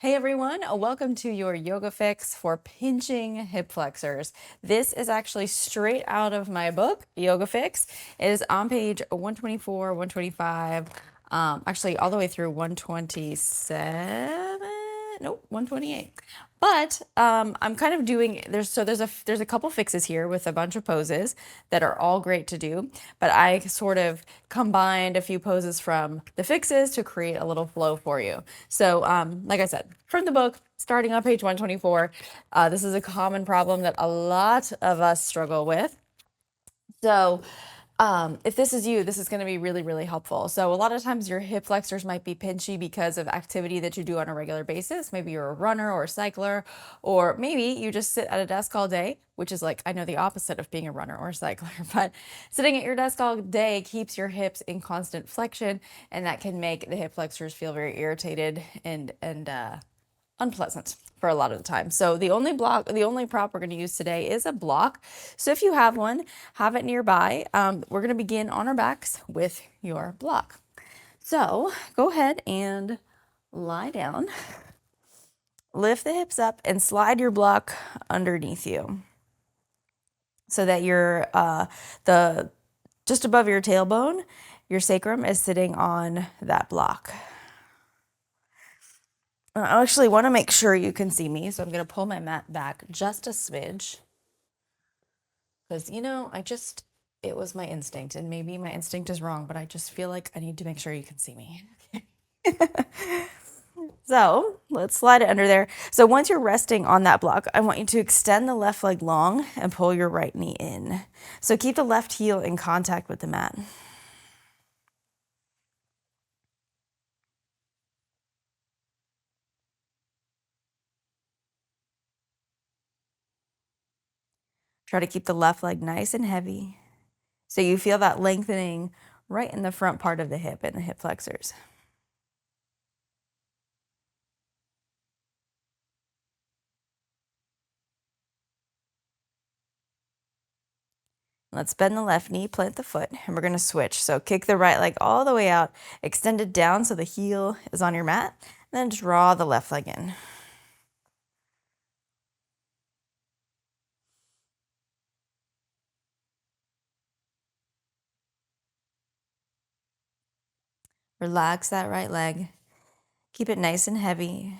Hey everyone, welcome to your yoga fix for pinching hip flexors. This is actually straight out of my book, Yoga Fix. It is on page 124, 125, actually all the way through 127, nope, 128. But I'm kind of doing there's a couple fixes here with a bunch of poses that are all great to do, but I sort of combined a few poses from the fixes to create a little flow for you. So like I said, from the book, starting on page 124, this is a common problem that a lot of us struggle with. So if this is you, this is going to be really, really helpful. So a lot of times your hip flexors might be pinchy because of activity that you do on a regular basis. Maybe you're a runner or a cycler, or maybe you just sit at a desk all day, which is like, I know the opposite of being a runner or a cycler, but sitting at your desk all day keeps your hips in constant flexion, and that can make the hip flexors feel very irritated and unpleasant for a lot of the time. So the only prop we're going to use today is a block. So if you have one, have it nearby. We're going to begin on our backs with your block. So go ahead and lie down, lift the hips up, and slide your block underneath you so that you're just above your tailbone, your sacrum is sitting on that block. I actually want to make sure you can see me, so I'm going to pull my mat back just a smidge. Because, it was my instinct, and maybe my instinct is wrong, but I just feel like I need to make sure you can see me. So let's slide it under there. So once you're resting on that block, I want you to extend the left leg long and pull your right knee in. So keep the left heel in contact with the mat. Try to keep the left leg nice and heavy so you feel that lengthening right in the front part of the hip and the hip flexors. Let's bend the left knee, plant the foot, and we're going to switch. So kick the right leg all the way out, extend it down so the heel is on your mat, and then draw the left leg in. Relax that right leg. Keep it nice and heavy.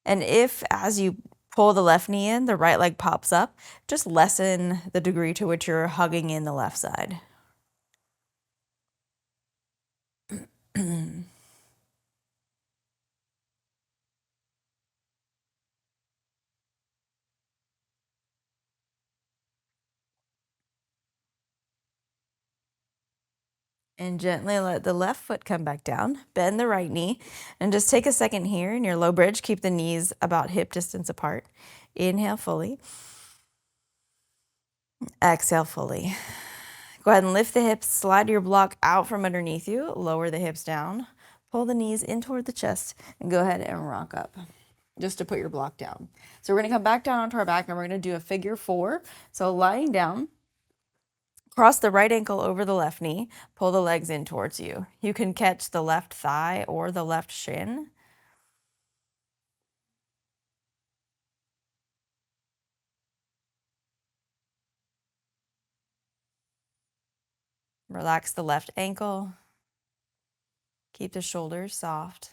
And if, as you pull the left knee in, the right leg pops up, just lessen the degree to which you're hugging in the left side. And gently let the left foot come back down. Bend the right knee. And just take a second here in your low bridge. Keep the knees about hip distance apart. Inhale fully. Exhale fully. Go ahead and lift the hips. Slide your block out from underneath you. Lower the hips down. Pull the knees in toward the chest. And go ahead and rock up just to put your block down. So we're going to come back down onto our back and we're going to do a figure four. So lying down. Cross the right ankle over the left knee. Pull the legs in towards you. You can catch the left thigh or the left shin. Relax the left ankle. Keep the shoulders soft.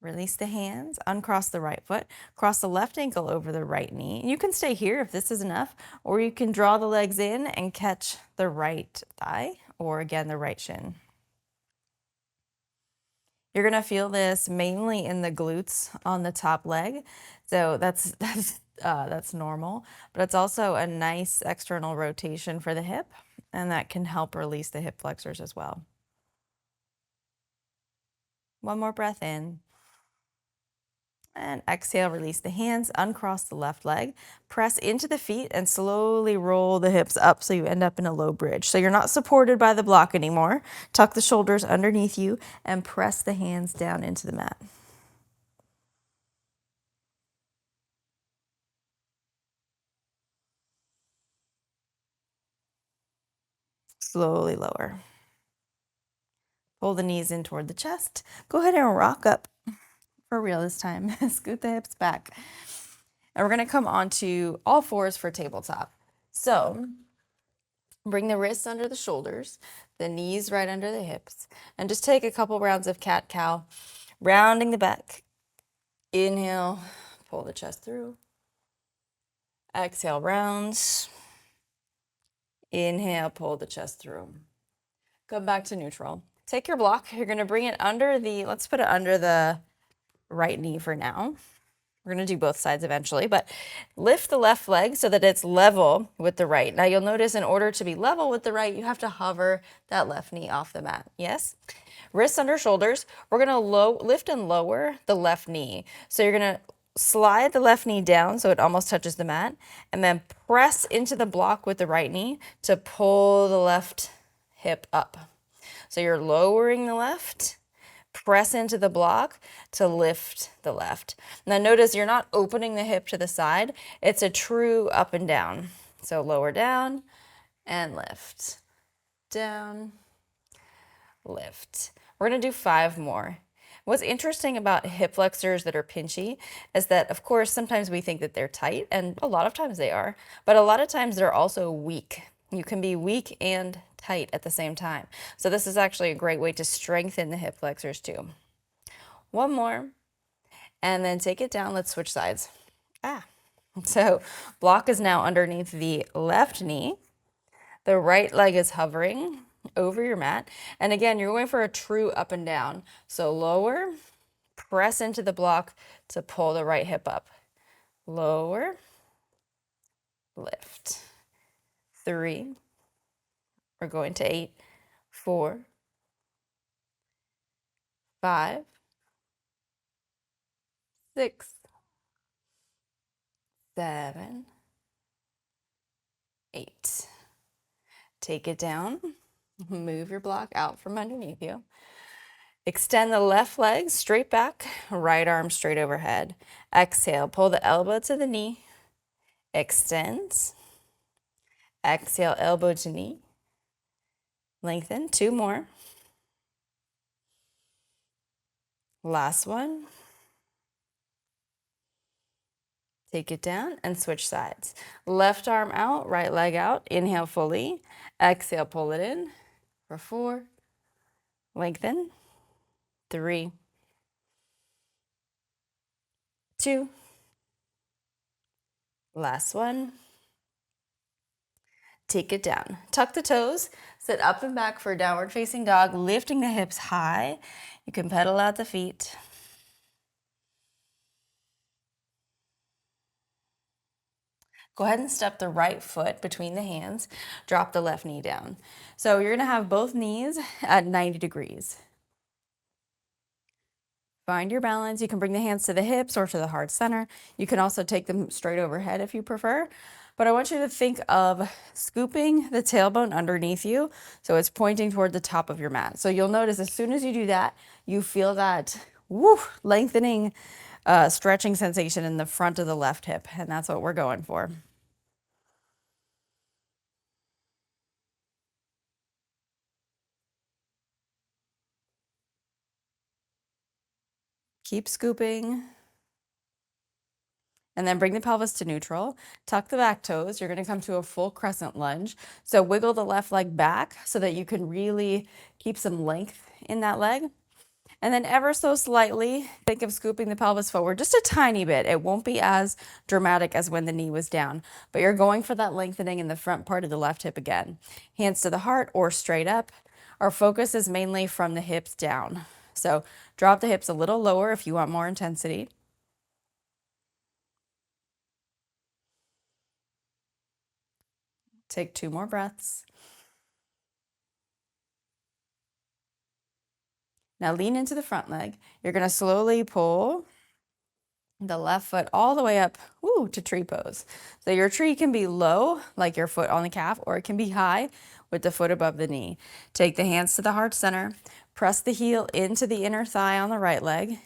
Release the hands, uncross the right foot, cross the left ankle over the right knee. You can stay here if this is enough, or you can draw the legs in and catch the right thigh, or again, the right shin. You're gonna feel this mainly in the glutes on the top leg. So that's normal, but it's also a nice external rotation for the hip, and that can help release the hip flexors as well. One more breath in. And exhale, release the hands, uncross the left leg, press into the feet and slowly roll the hips up so you end up in a low bridge. So you're not supported by the block anymore. Tuck the shoulders underneath you and press the hands down into the mat. Slowly lower. Pull the knees in toward the chest. Go ahead and rock up for real this time. Scoot the hips back. And we're gonna come onto all fours for tabletop. So bring the wrists under the shoulders, the knees right under the hips, and just take a couple rounds of cat-cow, rounding the back. Inhale, pull the chest through. Exhale, rounds. Inhale, pull the chest through. Come back to neutral. Take your block. You're going to bring it under let's put it under the right knee for now. We're going to do both sides eventually, but lift the left leg so that it's level with the right. Now you'll notice in order to be level with the right, you have to hover that left knee off the mat. Yes? Wrists under shoulders. We're going to lift and lower the left knee. So you're going to slide the left knee down so it almost touches the mat, and then press into the block with the right knee to pull the left hip up. So you're lowering the left, press into the block to lift the left. Now notice you're not opening the hip to the side. It's a true up and down. So lower down and lift. Down, lift. We're going to do 5 more. What's interesting about hip flexors that are pinchy is that, of course, sometimes we think that they're tight, and a lot of times they are, but a lot of times they're also weak. You can be weak and tight at the same time. So this is actually a great way to strengthen the hip flexors too. 1 more, and then take it down. Let's switch sides. So block is now underneath the left knee. The right leg is hovering over your mat. And again, you're going for a true up and down. So lower, press into the block to pull the right hip up. Lower, lift. 3. We're going to 8, 4, 5, 6, 7, 8. Take it down. Move your block out from underneath you. Extend the left leg straight back, right arm straight overhead. Exhale, pull the elbow to the knee. Extend. Exhale, elbow to knee. Lengthen. 2 more. Last one. Take it down and switch sides. Left arm out, right leg out. Inhale fully. Exhale, pull it in for 4. Lengthen. 3, 2. Last one. Take it down. Tuck the toes. Sit up and back for downward facing dog, lifting the hips high. You can pedal out the feet. Go ahead and step the right foot between the hands. Drop the left knee down. So you're going to have both knees at 90 degrees. Find your balance. You can bring the hands to the hips or to the heart center. You can also take them straight overhead if you prefer. But I want you to think of scooping the tailbone underneath you so it's pointing toward the top of your mat. So you'll notice as soon as you do that, you feel that lengthening, stretching sensation in the front of the left hip, and that's what we're going for. Keep scooping. And then bring the pelvis to neutral. Tuck the back toes. You're going to come to a full crescent lunge. So wiggle the left leg back so that you can really keep some length in that leg. And then ever so slightly, think of scooping the pelvis forward just a tiny bit. It won't be as dramatic as when the knee was down, but you're going for that lengthening in the front part of the left hip again. Hands to the heart or straight up. Our focus is mainly from the hips down. So drop the hips a little lower if you want more intensity. Take 2 more breaths. Now lean into the front leg. You're going to slowly pull the left foot all the way up to tree pose. So your tree can be low, like your foot on the calf, or it can be high with the foot above the knee. Take the hands to the heart center. Press the heel into the inner thigh on the right leg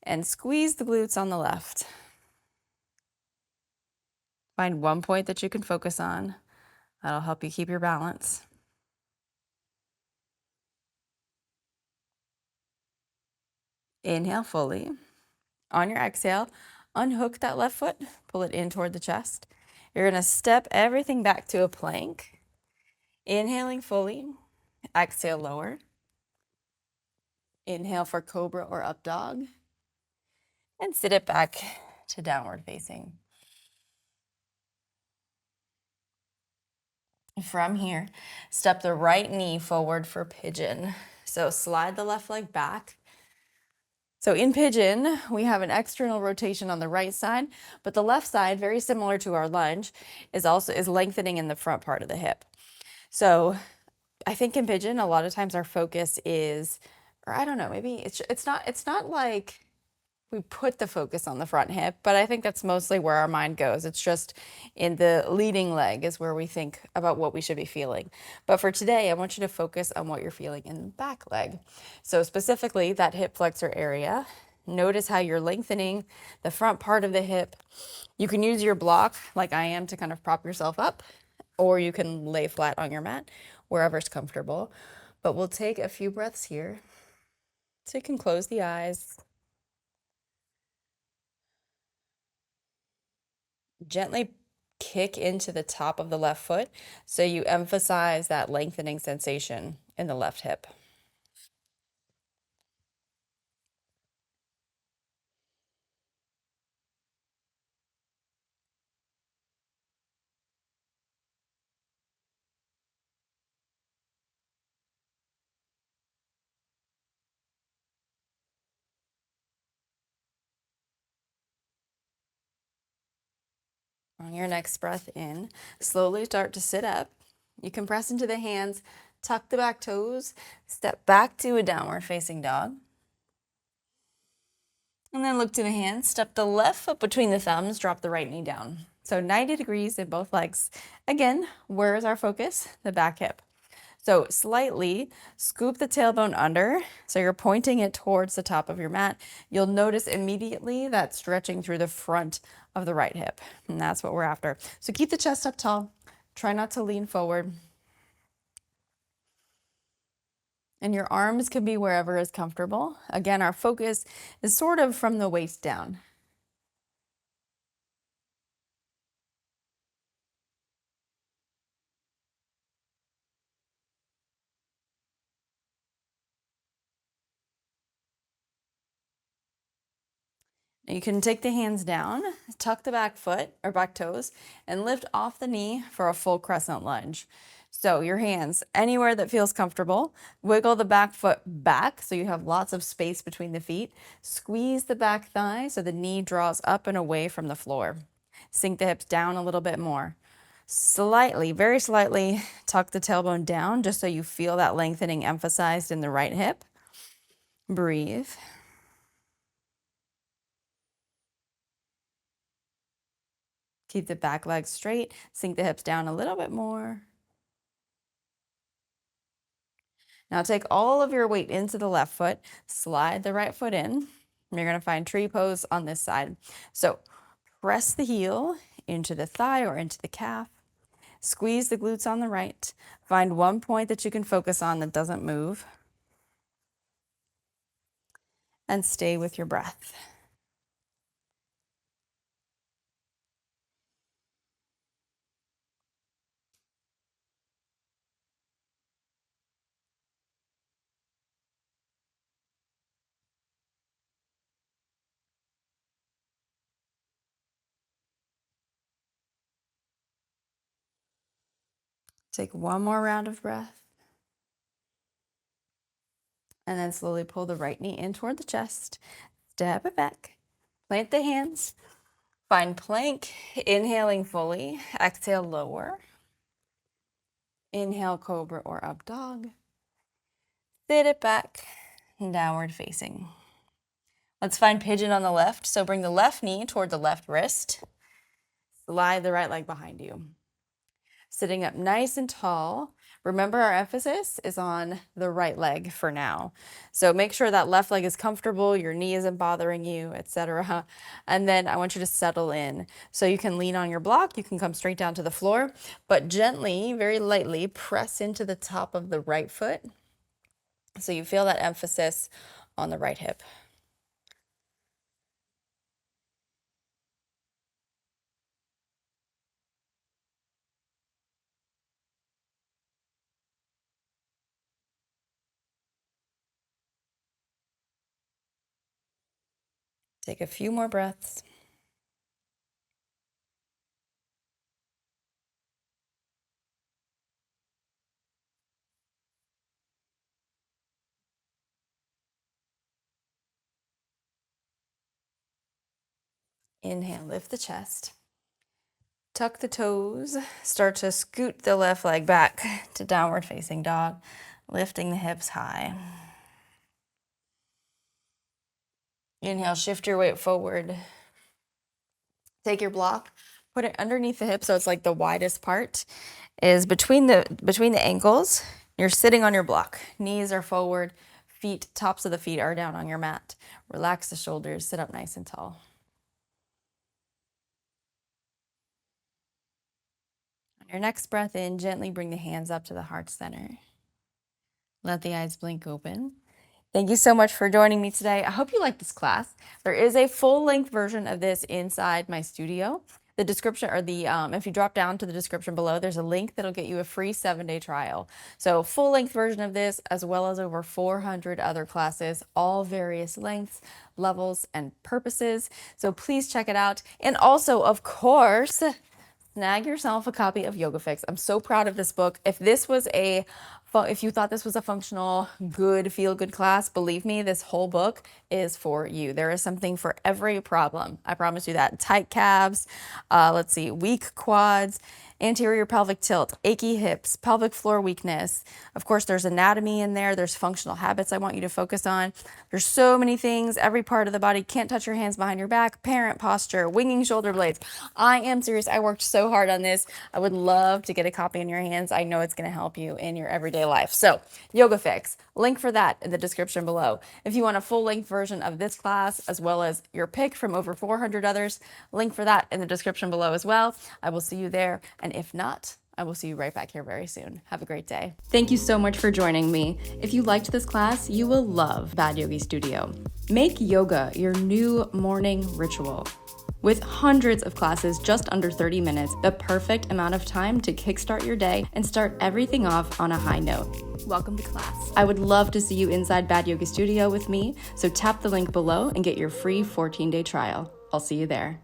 and squeeze the glutes on the left. Find one point that you can focus on. That'll help you keep your balance. Inhale fully. On your exhale, unhook that left foot, pull it in toward the chest. You're going to step everything back to a plank. Inhaling fully. Exhale, lower. Inhale for cobra or up dog. And sit it back to downward facing. From here, step the right knee forward for pigeon. So slide the left leg back. So in pigeon, we have an external rotation on the right side, but the left side, very similar to our lunge, is lengthening in the front part of the hip. So I think in pigeon, a lot of times our focus is, or I don't know, maybe it's not like we put the focus on the front hip, but I think that's mostly where our mind goes. It's just in the leading leg is where we think about what we should be feeling. But for today, I want you to focus on what you're feeling in the back leg. So specifically that hip flexor area. Notice how you're lengthening the front part of the hip. You can use your block like I am to kind of prop yourself up, or you can lay flat on your mat, wherever's comfortable. But we'll take a few breaths here. So you can close the eyes. Gently kick into the top of the left foot so you emphasize that lengthening sensation in the left hip. On your next breath in, slowly start to sit up. You can press into the hands, tuck the back toes, step back to a downward facing dog. And then look to the hands, step the left foot between the thumbs, drop the right knee down. So 90 degrees in both legs. Again, where is our focus? The back hip. So slightly scoop the tailbone under, so you're pointing it towards the top of your mat. You'll notice immediately that stretching through the front of the right hip, and that's what we're after. So keep the chest up tall. Try not to lean forward. And your arms can be wherever is comfortable. Again, our focus is sort of from the waist down. You can take the hands down, tuck the back foot or back toes, and lift off the knee for a full crescent lunge. So your hands anywhere that feels comfortable. Wiggle the back foot back so you have lots of space between the feet. Squeeze the back thigh so the knee draws up and away from the floor. Sink the hips down a little bit more. Slightly, very slightly, tuck the tailbone down just so you feel that lengthening emphasized in the right hip. Breathe. Keep the back leg straight. Sink the hips down a little bit more. Now take all of your weight into the left foot. Slide the right foot in. You're going to find tree pose on this side. So press the heel into the thigh or into the calf. Squeeze the glutes on the right. Find one point that you can focus on that doesn't move. And stay with your breath. Take one more round of breath. And then slowly pull the right knee in toward the chest. Step it back. Plant the hands. Find plank. Inhaling fully. Exhale, lower. Inhale, cobra or up dog. Sit it back. Downward facing. Let's find pigeon on the left. So bring the left knee toward the left wrist. Slide the right leg behind you. Sitting up nice and tall. Remember, our emphasis is on the right leg for now. So make sure that left leg is comfortable, your knee isn't bothering you, etc. And then I want you to settle in. So you can lean on your block, you can come straight down to the floor, but gently, very lightly, press into the top of the right foot. So you feel that emphasis on the right hip. Take a few more breaths. Inhale, lift the chest. Tuck the toes. Start to scoot the left leg back to downward facing dog, lifting the hips high. Inhale, shift your weight forward. Take your block, put it underneath the hip so it's like the widest part is between the ankles. You're sitting on your block. Knees are forward, feet, tops of the feet are down on your mat. Relax the shoulders, sit up nice and tall. On your next breath in, gently bring the hands up to the heart center. Let the eyes blink open. Thank you so much for joining me today. I hope you liked this class. There is a full-length version of this inside my studio. The description, or if you drop down to the description below, there's a link that'll get you a free 7-day trial. So full-length version of this, as well as over 400 other classes, all various lengths, levels, and purposes. So please check it out. And also, of course, snag yourself a copy of Yoga Fix. I'm so proud of this book. If you thought this was a functional, good, feel-good class, believe me, this whole book is for you. There is something for every problem. I promise you that. Tight calves, weak quads, anterior pelvic tilt, achy hips, pelvic floor weakness. Of course, there's anatomy in there. There's functional habits I want you to focus on. There's so many things, every part of the body. Can't touch your hands behind your back, parent posture, winging shoulder blades. I am serious. I worked so hard on this. I would love to get a copy in your hands. I know it's going to help you in your everyday life. So Yoga Fix, link for that in the description below. If you want a full-length version of this class, as well as your pick from over 400 others, link for that in the description below as well. I will see you there. And if not, I will see you right back here very soon. Have a great day. Thank you so much for joining me. If you liked this class, you will love Bad Yogi Studio. Make yoga your new morning ritual. With hundreds of classes just under 30 minutes, the perfect amount of time to kickstart your day and start everything off on a high note. Welcome to class. I would love to see you inside Bad Yogi Studio with me, so tap the link below and get your free 14-day trial. I'll see you there.